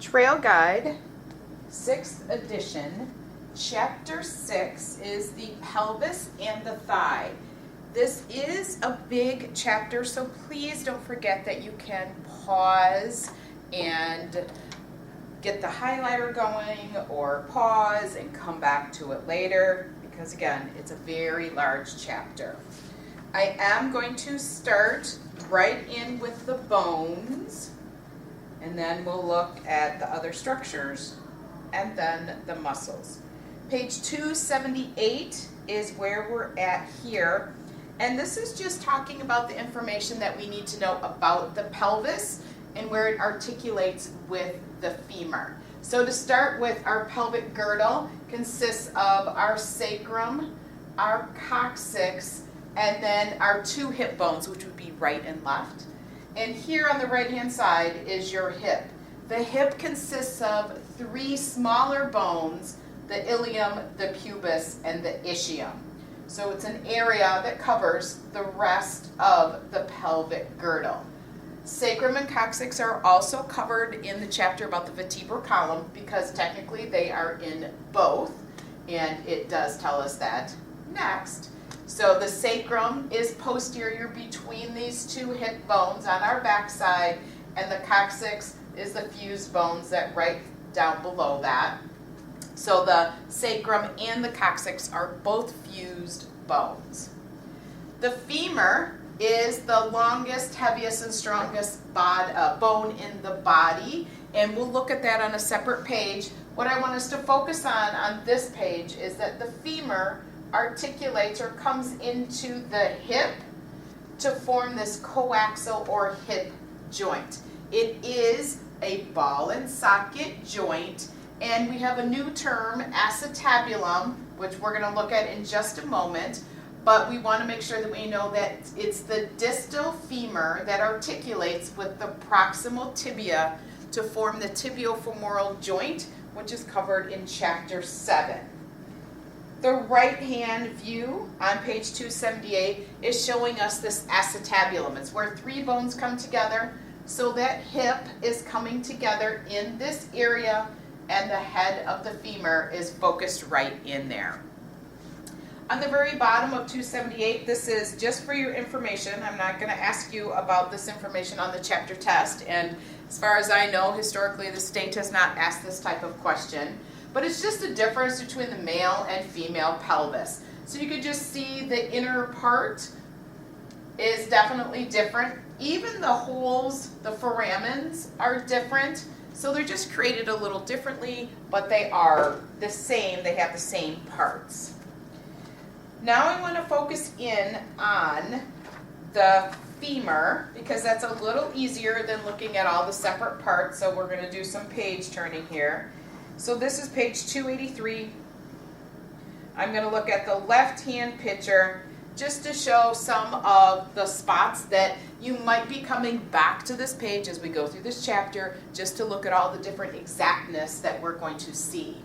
Trail Guide, 6th edition. Chapter 6 is the pelvis and the thigh. This is a big chapter, so please don't forget that you can pause and get the highlighter going, or pause and come back to it later, because again, it's a very large chapter. I am going to start right in with the bones, and then we'll look at the other structures and then the muscles. Page 278 is where we're at here, and this is just talking about the information that we need to know about the pelvis and where it articulates with the femur. So to start with, our pelvic girdle consists of our sacrum, our coccyx, and then our two hip bones, which would be right and left. And here on the right hand side is your hip. The hip consists of three smaller bones: the ilium, the pubis, and the ischium. So it's an area that covers the rest of the pelvic girdle. Sacrum and coccyx are also covered in the chapter about the vertebral column, because technically they are in both, and it does tell us that next. So the sacrum is posterior between these two hip bones on our backside, and the coccyx is the fused bones that right down below that. So the sacrum and the coccyx are both fused bones. The femur is the longest, heaviest, and strongest bone in the body, and we'll look at that on a separate page. What I want us to focus on this page is that the femur articulates or comes into the hip to form this coaxial or hip joint. It is a ball and socket joint, and we have a new term, acetabulum, which we're going to look at in just a moment, but we want to make sure that we know that it's the distal femur that articulates with the proximal tibia to form the tibiofemoral joint, which is covered in chapter 7. The right hand view on page 278 is showing us this acetabulum. It's where three bones come together, so that hip is coming together in this area, and the head of the femur is focused right in there. On the very bottom of 278, this is just for your information. I'm not going to ask you about this information on the chapter test, and as far as I know, historically the state has not asked this type of question, but it's just a difference between the male and female pelvis. So you could just see the inner part is definitely different. Even the holes, the foramens, are different. So they're just created a little differently, but they are the same. They have the same parts. Now I want to focus in on the femur, because that's a little easier than looking at all the separate parts. So we're going to do some page turning here. So this is page 283. I'm going to look at the left-hand picture just to show some of the spots that you might be coming back to this page as we go through this chapter, just to look at all the different exactness that we're going to see.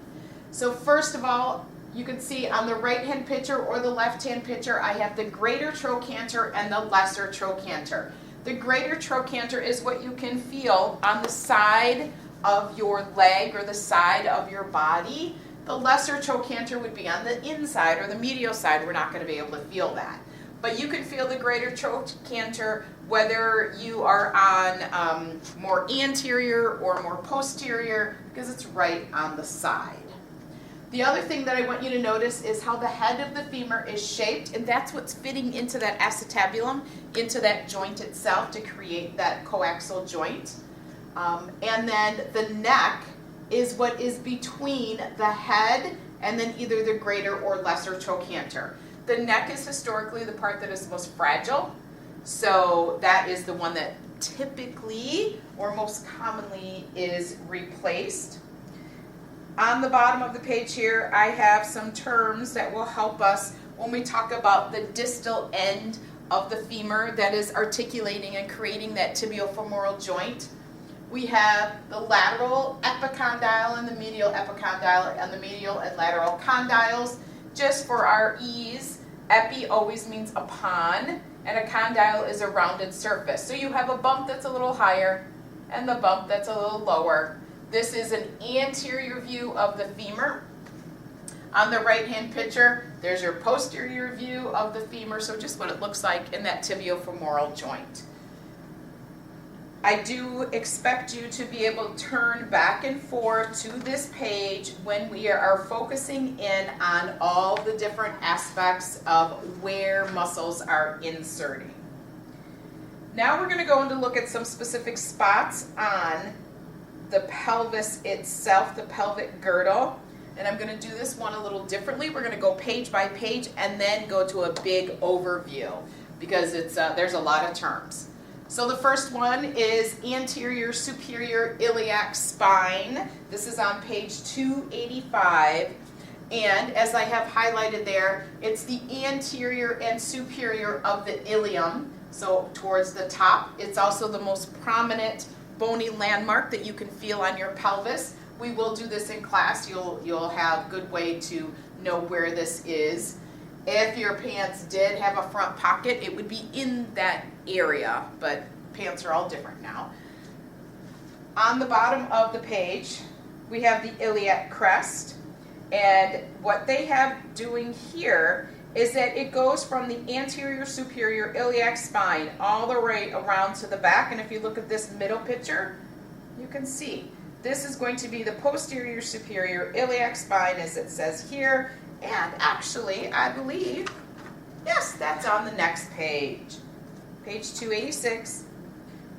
So first of all, you can see on the right-hand picture or the left-hand picture, I have the greater trochanter and the lesser trochanter. The greater trochanter is what you can feel on the side of your leg or the side of your body. The lesser trochanter would be on the inside or the medial side. We're not going to be able to feel that. But you can feel the greater trochanter whether you are on more anterior or more posterior, because it's right on the side. The other thing that I want you to notice is how the head of the femur is shaped, and that's what's fitting into that acetabulum, into that joint itself to create that coaxial joint. And then the neck is what is between the head and then either the greater or lesser trochanter. The neck is historically the part that is most fragile, so that is the one that typically or most commonly is replaced. On the bottom of the page here, I have some terms that will help us when we talk about the distal end of the femur that is articulating and creating that tibiofemoral joint. We have the lateral epicondyle and the medial epicondyle, and the medial and lateral condyles. Just for our ease, epi always means upon, and a condyle is a rounded surface. So you have a bump that's a little higher and the bump that's a little lower. This is an anterior view of the femur. On the right-hand picture, there's your posterior view of the femur, so just what it looks like in that tibiofemoral joint. I do expect you to be able to turn back and forth to this page when we are focusing in on all the different aspects of where muscles are inserting. Now we're going to go into look at some specific spots on the pelvis itself, the pelvic girdle. And I'm going to do this one a little differently. We're going to go page by page and then go to a big overview because there's a lot of terms. So the first one is anterior superior iliac spine. This is on page 285. And as I have highlighted there, it's the anterior and superior of the ilium. So towards the top, it's also the most prominent bony landmark that you can feel on your pelvis. We will do this in class. You'll have a good way to know where this is. If your pants did have a front pocket, it would be in that area, but pants are all different now. On the bottom of the page, we have the iliac crest, and what they have doing here is that it goes from the anterior superior iliac spine all the way around to the back, and if you look at this middle picture, you can see this is going to be the posterior superior iliac spine as it says here, and actually I believe, yes, that's on the next page. Page 286,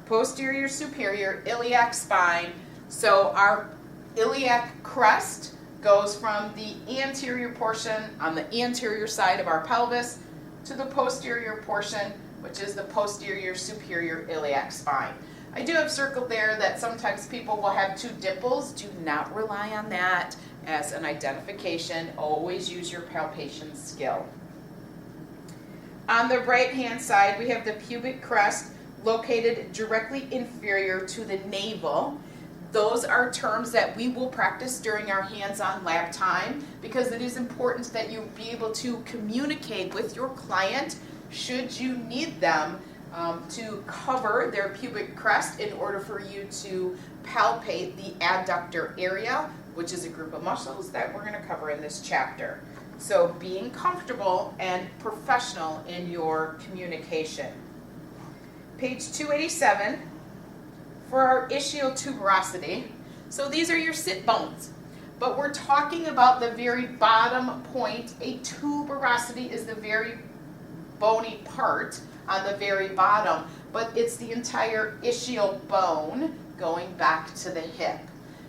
posterior superior iliac spine. So our iliac crest goes from the anterior portion on the anterior side of our pelvis to the posterior portion, which is the posterior superior iliac spine. I do have circled there that sometimes people will have two dimples. Do not rely on that as an identification. Always use your palpation skill. On the right-hand side, we have the pubic crest located directly inferior to the navel. Those are terms that we will practice during our hands-on lab time because it is important that you be able to communicate with your client should you need them to cover their pubic crest in order for you to palpate the adductor area, which is a group of muscles that we're going to cover in this chapter. So being comfortable and professional in your communication. Page 287, for our ischial tuberosity. So these are your sit bones, but we're talking about the very bottom point. A tuberosity is the very bony part on the very bottom, but it's the entire ischial bone going back to the hip.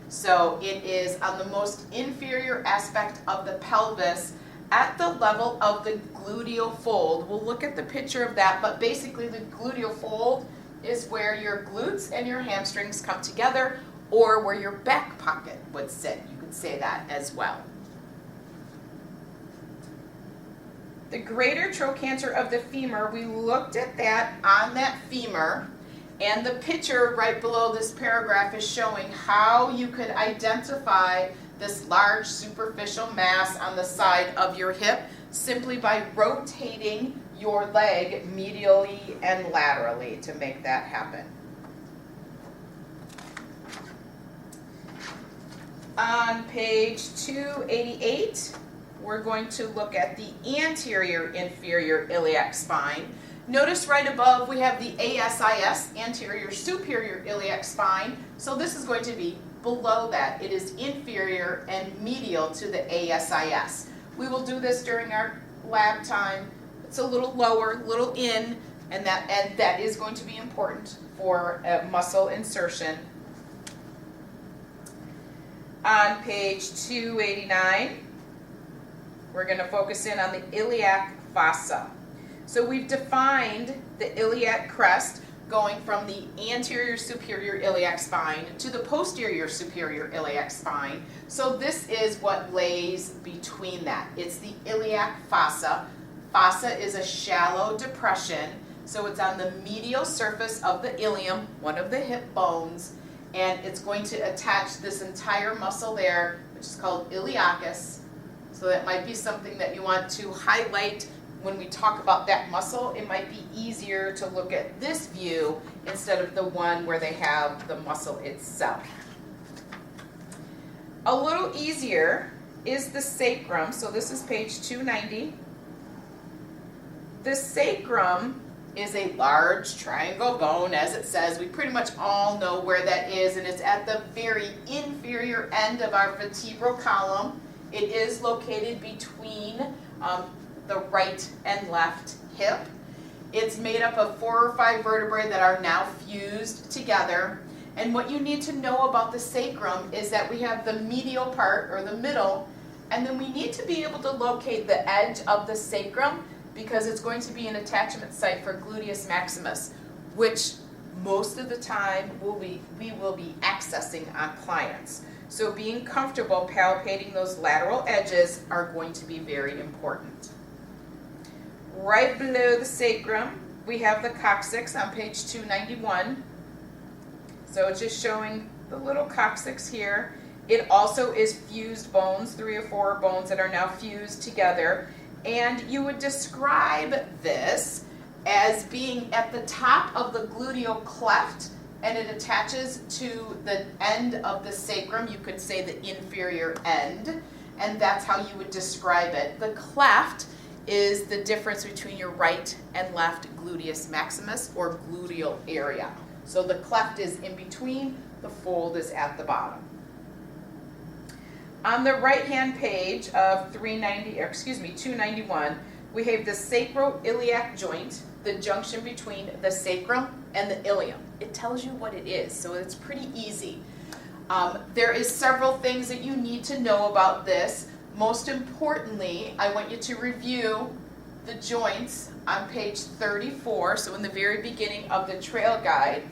So it is on the most inferior aspect of the pelvis at the level of the gluteal fold. We'll look at the picture of that, but basically the gluteal fold is where your glutes and your hamstrings come together, or where your back pocket would sit. You could say that as well. The greater trochanter of the femur, we looked at that on that femur, and the picture right below this paragraph is showing how you could identify this large superficial mass on the side of your hip simply by rotating your leg medially and laterally to make that happen. On page 288, we're going to look at the anterior inferior iliac spine. Notice right above we have the ASIS, anterior superior iliac spine. So this is going to be below that. It is inferior and medial to the ASIS. We will do this during our lab time. It's a little lower, a little in, and that is going to be important for muscle insertion. On page 289, we're going to focus in on the iliac fossa. So we've defined the iliac crest going from the anterior superior iliac spine to the posterior superior iliac spine. So this is what lays between that. It's the iliac fossa. Fossa is a shallow depression, so it's on the medial surface of the ilium, one of the hip bones, and it's going to attach this entire muscle there, which is called iliacus. So that might be something that you want to highlight when we talk about that muscle. It might be easier to look at this view instead of the one where they have the muscle itself. A little easier is the sacrum. So this is page 290. The sacrum is a large triangle bone, as it says. We pretty much all know where that is, and it's at the very inferior end of our vertebral column. It is located between the right and left hip. It's made up of 4 or 5 vertebrae that are now fused together. And what you need to know about the sacrum is that we have the medial part, or the middle, and then we need to be able to locate the edge of the sacrum because it's going to be an attachment site for gluteus maximus, which most of the time we will be accessing on clients. So being comfortable palpating those lateral edges are going to be very important. Right below the sacrum, we have the coccyx on page 291. So it's just showing the little coccyx here. It also is fused bones, 3 or 4 bones that are now fused together. And you would describe this as being at the top of the gluteal cleft, and it attaches to the end of the sacrum. You could say the inferior end, and that's how you would describe it. The cleft is the difference between your right and left gluteus maximus, or gluteal area. So the cleft is in between, the fold is at the bottom. On the right-hand page of 291, we have the sacroiliac joint, the junction between the sacrum and the ilium. It tells you what it is, so it's pretty easy. There is several things that you need to know about this. Most importantly, I want you to review the joints on page 34, so in the very beginning of the trail guide,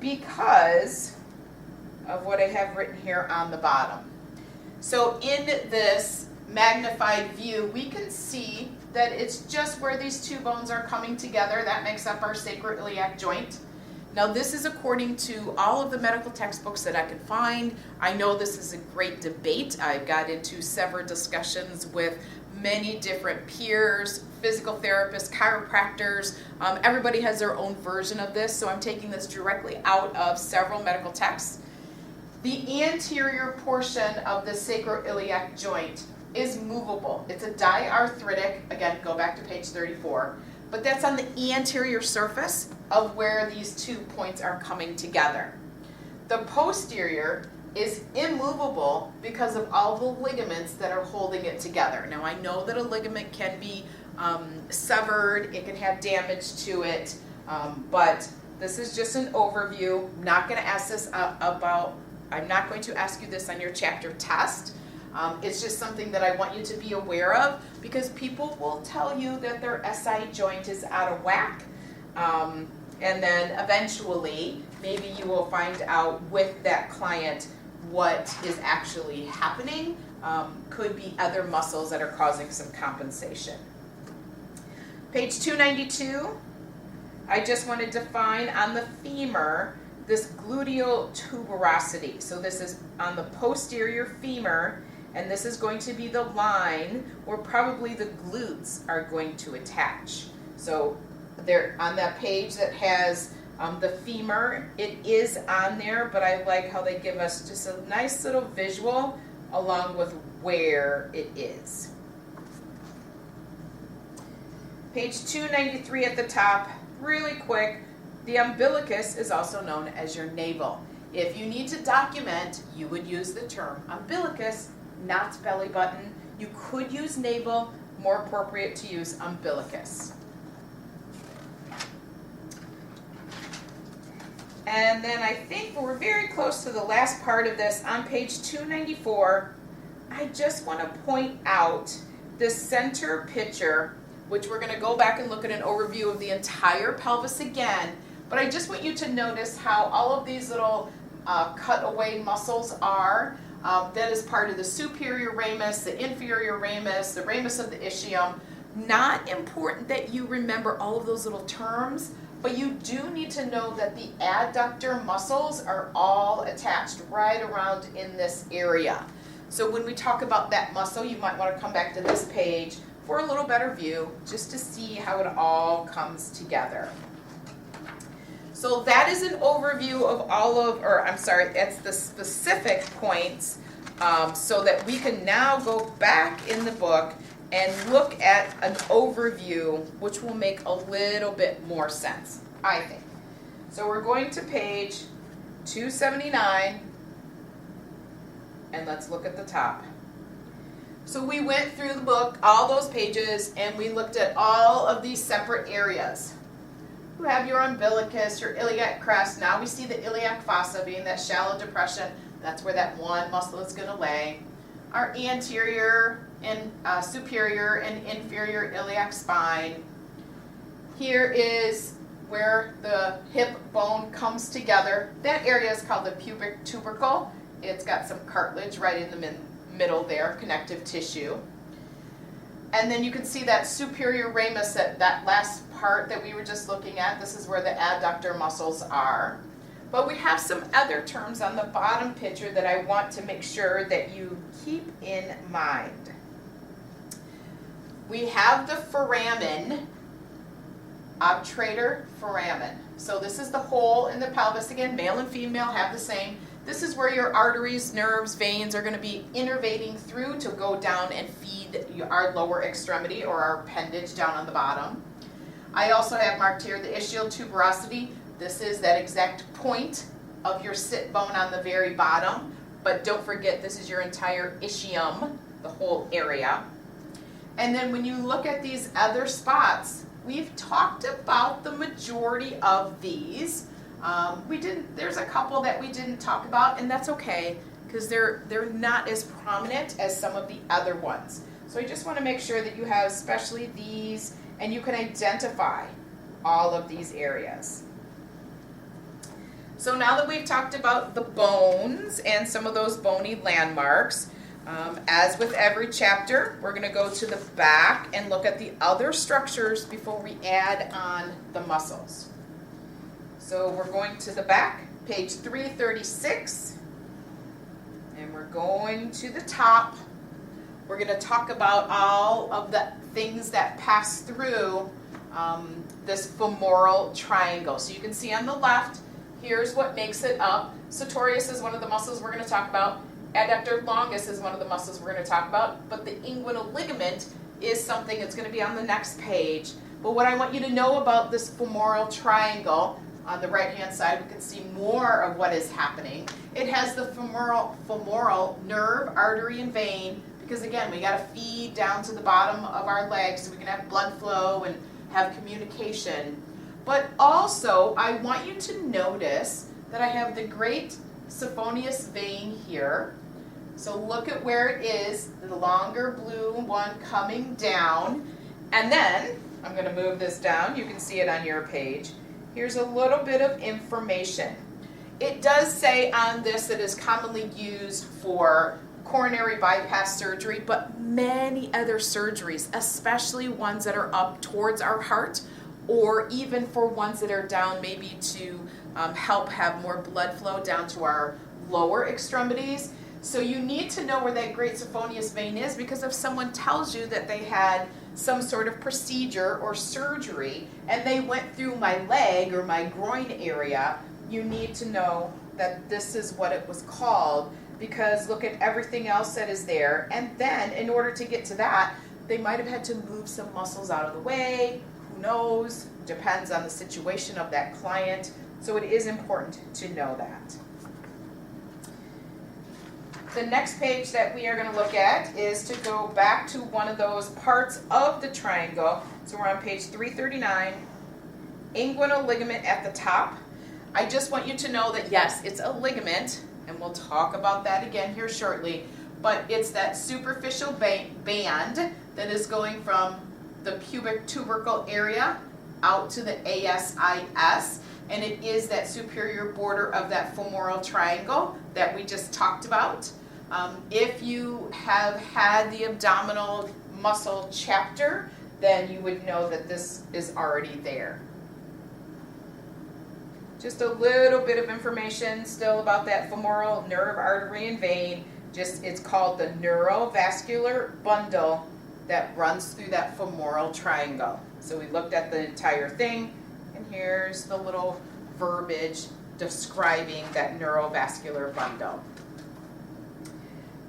because of what I have written here on the bottom. So in this magnified view, we can see that it's just where these 2 bones are coming together. That makes up our sacroiliac joint. Now this is according to all of the medical textbooks that I can find. I know this is a great debate. I've got into several discussions with many different peers, physical therapists, chiropractors. Everybody has their own version of this, so I'm taking this directly out of several medical texts. The anterior portion of the sacroiliac joint is movable. It's a diarthritic, again, go back to page 34, but that's on the anterior surface of where these 2 points are coming together. The posterior is immovable because of all the ligaments that are holding it together. Now I know that a ligament can be severed, it can have damage to it, but this is just an overview. I'm not going to ask you this on your chapter test. It's just something that I want you to be aware of, because people will tell you that their SI joint is out of whack, and then eventually maybe you will find out with that client what is actually happening. Could be other muscles that are causing some compensation. Page 292, I just want to define on the femur this gluteal tuberosity. So this is on the posterior femur, and this is going to be the line where probably the glutes are going to attach. So there on that page that has the femur, it is on there, but I like how they give us just a nice little visual along with where it is. Page 293 at the top, really quick. The umbilicus is also known as your navel. If you need to document, you would use the term umbilicus, not belly button. You could use navel, more appropriate to use umbilicus. And then I think we're very close to the last part of this. On page 294, I just want to point out the center picture, which we're going to go back and look at an overview of the entire pelvis again. But I just want you to notice how all of these little cutaway muscles are. That is part of the superior ramus, the inferior ramus, the ramus of the ischium. Not important that you remember all of those little terms, but you do need to know that the adductor muscles are all attached right around in this area. So when we talk about that muscle, you might want to come back to this page for a little better view, just to see how it all comes together. So that is an overview of that's the specific points so that we can now go back in the book and look at an overview, which will make a little bit more sense, I think. So we're going to page 279, and let's look at the top. So we went through the book, all those pages, and we looked at all of these separate areas. You have your umbilicus, your iliac crest. Now we see the iliac fossa being that shallow depression. That's where that one muscle is going to lay. Our anterior and superior and inferior iliac spine. Here is where the hip bone comes together. That area is called the pubic tubercle. It's got some cartilage right in the middle there, connective tissue. And then you can see that superior ramus, that last part that we were just looking at. This is where the adductor muscles are. But we have some other terms on the bottom picture that I want to make sure that you keep in mind. We have the foramen, obturator foramen. So this is the hole in the pelvis. Again, male and female have the same. This is where your arteries, nerves, veins are going to be innervating through to go down and feed our lower extremity or our appendage down on the bottom. I also have marked here the ischial tuberosity. This is that exact point of your sit bone on the very bottom. But don't forget, this is your entire ischium, the whole area. And then when you look at these other spots, we've talked about the majority of these. There's a couple that we didn't talk about, and that's okay, because they're not as prominent as some of the other ones. So I just want to make sure that you have especially these, and you can identify all of these areas. So now that we've talked about the bones and some of those bony landmarks, as with every chapter, we're going to go to the back and look at the other structures before we add on the muscles. So we're going to the back, page 336, and we're going to the top. We're going to talk about all of the things that pass through this femoral triangle. So you can see on the left, here's what makes it up. Sartorius is one of the muscles we're going to talk about. Adductor longus is one of the muscles we're going to talk about. But the inguinal ligament is something that's going to be on the next page. But what I want you to know about this femoral triangle, on the right-hand side, we can see more of what is happening. It has the femoral nerve, artery, and vein, because again, we got to feed down to the bottom of our legs so we can have blood flow and have communication. But also, I want you to notice that I have the great Siphoneus vein here. So look at where it is, the longer blue one coming down. And then, I'm going to move this down. You can see it on your page. Here's a little bit of information. It does say on this it is commonly used for coronary bypass surgery, but many other surgeries, especially ones that are up towards our heart, or even for ones that are down maybe to help have more blood flow down to our lower extremities. So you need to know where that great Siphoneus vein is, because if someone tells you that they had some sort of procedure or surgery and they went through my leg or my groin area, you need to know that this is what it was called, because look at everything else that is there. And then in order to get to that, they might have had to move some muscles out of the way. Who knows? Depends on the situation of that client. So it is important to know that. The next page that we are going to look at is to go back to one of those parts of the triangle. So we're on page 339, inguinal ligament at the top. I just want you to know that yes, it's a ligament, and we'll talk about that again here shortly, but it's that superficial band that is going from the pubic tubercle area out to the ASIS, and it is that superior border of that femoral triangle that we just talked about. If you have had the abdominal muscle chapter, then you would know that this is already there. Just a little bit of information still about that femoral nerve, artery, and vein. It's called the neurovascular bundle that runs through that femoral triangle. So we looked at the entire thing, and here's the little verbiage describing that neurovascular bundle.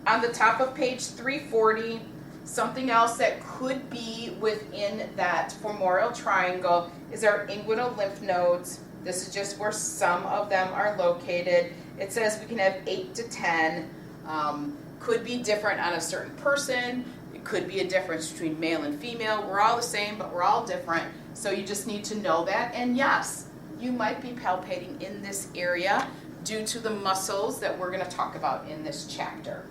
On the top of page 340, something else that could be within that femoral triangle is our inguinal lymph nodes. This is just where some of them are located. It says we can have 8 to 10. Could be different on a certain person. It could be a difference between male and female. We're all the same, but we're all different. So you just need to know that. And yes, you might be palpating in this area due to the muscles that we're going to talk about in this chapter.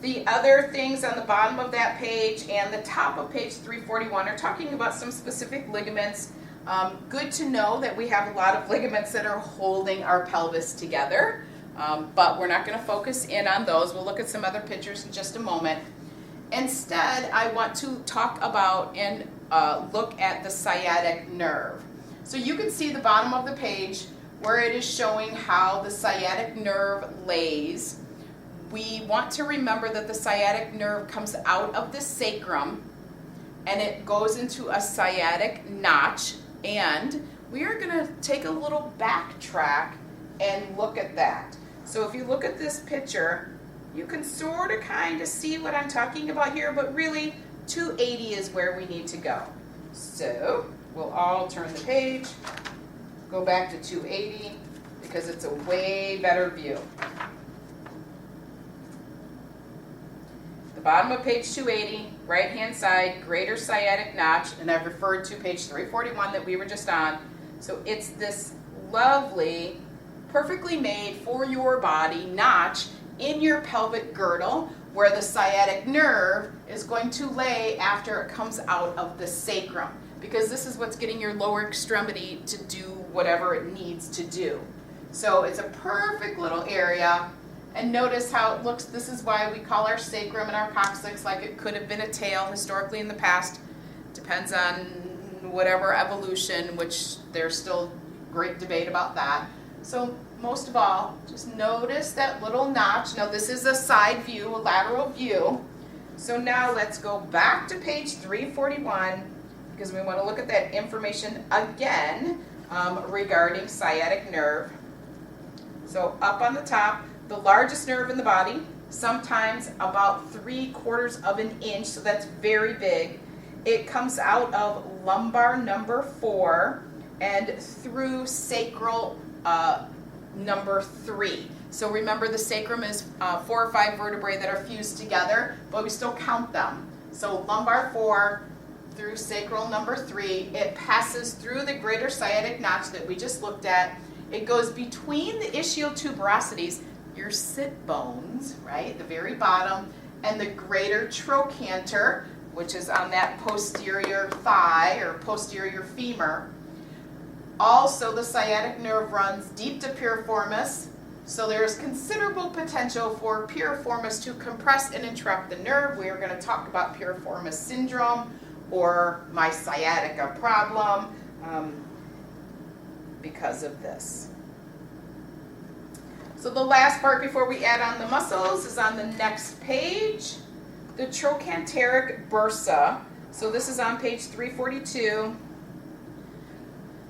The other things on the bottom of that page and the top of page 341 are talking about some specific ligaments. Good to know that we have a lot of ligaments that are holding our pelvis together, but we're not going to focus in on those. We'll look at some other pictures in just a moment. Instead, I want to talk about and look at the sciatic nerve. So you can see the bottom of the page where it is showing how the sciatic nerve lays. We want to remember that the sciatic nerve comes out of the sacrum and it goes into a sciatic notch, and we are going to take a little backtrack and look at that. So if you look at this picture, you can sort of kind of see what I'm talking about here, but really 280 is where we need to go. So we'll all turn the page, go back to 280 because it's a way better view. The bottom of page 280, right hand side, greater sciatic notch, and I've referred to page 341 that we were just on. So it's this lovely, perfectly made for your body notch in your pelvic girdle where the sciatic nerve is going to lay after it comes out of the sacrum, because this is what's getting your lower extremity to do whatever it needs to do. So it's a perfect little area. And notice how it looks. This is why we call our sacrum and our coccyx like it could have been a tail historically in the past. Depends on whatever evolution, which there's still great debate about that. So most of all, just notice that little notch. Now this is a side view, a lateral view. So now let's go back to page 341 because we want to look at that information again regarding sciatic nerve. So up on the top, the largest nerve in the body, sometimes about 3/4 of an inch, so that's very big. It comes out of lumbar number 4 and through sacral number 3. So remember, the sacrum is 4 or 5 vertebrae that are fused together, but we still count them. So lumbar 4 through sacral number 3, it passes through the greater sciatic notch that we just looked at. It goes between the ischiotuberosities, your sit bones, right, the very bottom, and the greater trochanter, which is on that posterior thigh or posterior femur. Also, the sciatic nerve runs deep to piriformis, so there is considerable potential for piriformis to compress and interrupt the nerve. We are going to talk about piriformis syndrome or my sciatica problem because of this. So the last part before we add on the muscles is on the next page, the trochanteric bursa. So this is on page 342.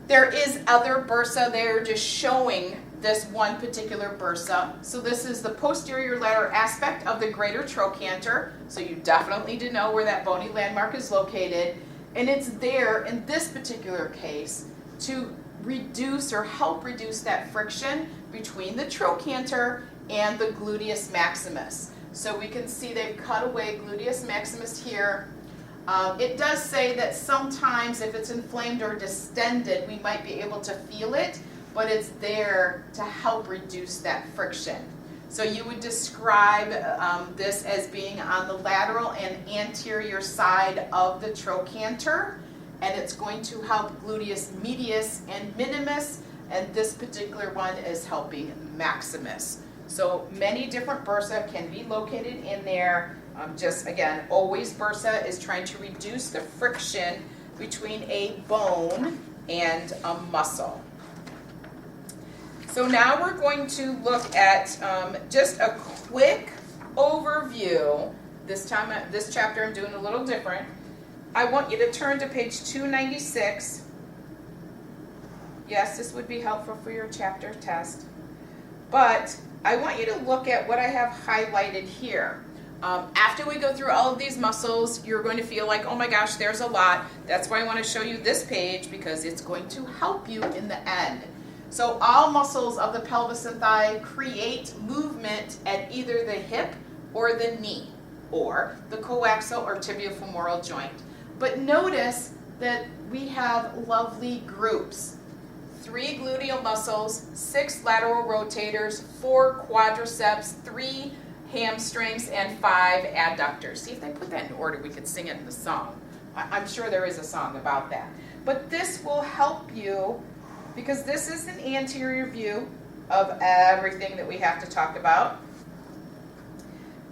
There is other bursa. They're just showing this one particular bursa. So this is the posterior lateral aspect of the greater trochanter. So you definitely need to know where that bony landmark is located. And it's there in this particular case to reduce or help reduce that friction between the trochanter and the gluteus maximus. So we can see they've cut away gluteus maximus here. It does say that sometimes if it's inflamed or distended, we might be able to feel it, but it's there to help reduce that friction. So you would describe this as being on the lateral and anterior side of the trochanter, and it's going to help gluteus medius and minimus, and this particular one is helping maximus. So many different bursa can be located in there. Just again, always bursa is trying to reduce the friction between a bone and a muscle. So now we're going to look at just a quick overview. This chapter I'm doing a little different. I want you to turn to page 296. Yes, this would be helpful for your chapter test. But I want you to look at what I have highlighted here. After we go through all of these muscles, you're going to feel like, oh my gosh, there's a lot. That's why I want to show you this page, because it's going to help you in the end. So all muscles of the pelvis and thigh create movement at either the hip or the knee, or the coaxial or tibiofemoral joint. But notice that we have lovely groups. 3 gluteal muscles, 6 lateral rotators, 4 quadriceps, 3 hamstrings, and 5 adductors. See, if they put that in order, we could sing it in the song. I'm sure there is a song about that. But this will help you, because this is an anterior view of everything that we have to talk about.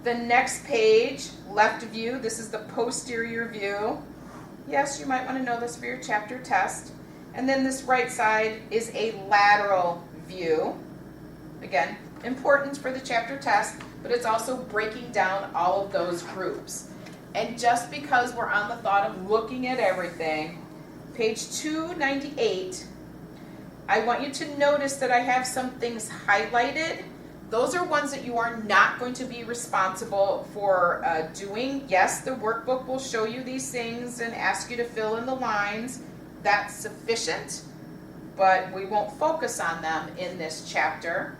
The next page, left view, this is the posterior view. Yes, you might want to know this for your chapter test. And then this right side is a lateral view. Again, important for the chapter test, but it's also breaking down all of those groups. And just because we're on the thought of looking at everything, page 298, I want you to notice that I have some things highlighted. Those are ones that you are not going to be responsible for doing. Yes, the workbook will show you these things and ask you to fill in the lines. That's sufficient, but we won't focus on them in this chapter.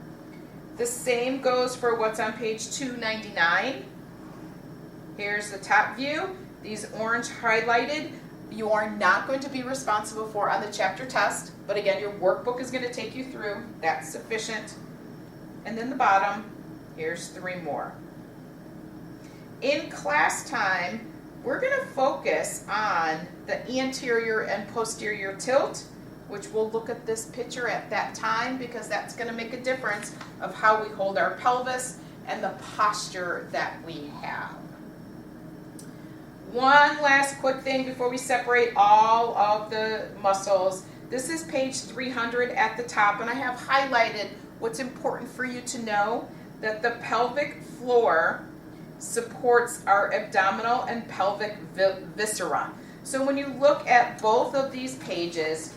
The same goes for what's on page 299. Here's the top view. These orange highlighted, you are not going to be responsible for on the chapter test, but again, your workbook is going to take you through. That's sufficient. And then the bottom, here's 3 more. In class time, we're going to focus on the anterior and posterior tilt, which we'll look at this picture at that time, because that's going to make a difference of how we hold our pelvis and the posture that we have. One last quick thing before we separate all of the muscles. This is page 300 at the top, and I have highlighted what's important for you to know, that the pelvic floor supports our abdominal and pelvic viscera. So when you look at both of these pages,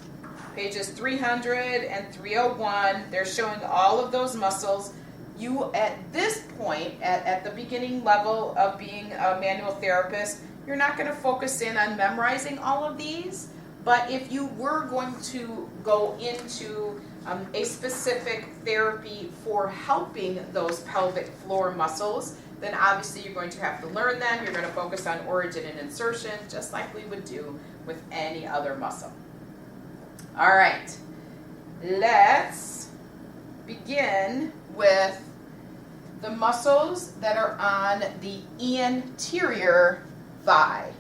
pages 300 and 301, they're showing all of those muscles. You, at this point, at the beginning level of being a manual therapist, you're not going to focus in on memorizing all of these, but if you were going to go into a specific therapy for helping those pelvic floor muscles, then obviously you're going to have to learn them. You're going to focus on origin and insertion, just like we would do with any other muscle. All right, let's begin with the muscles that are on the anterior thigh.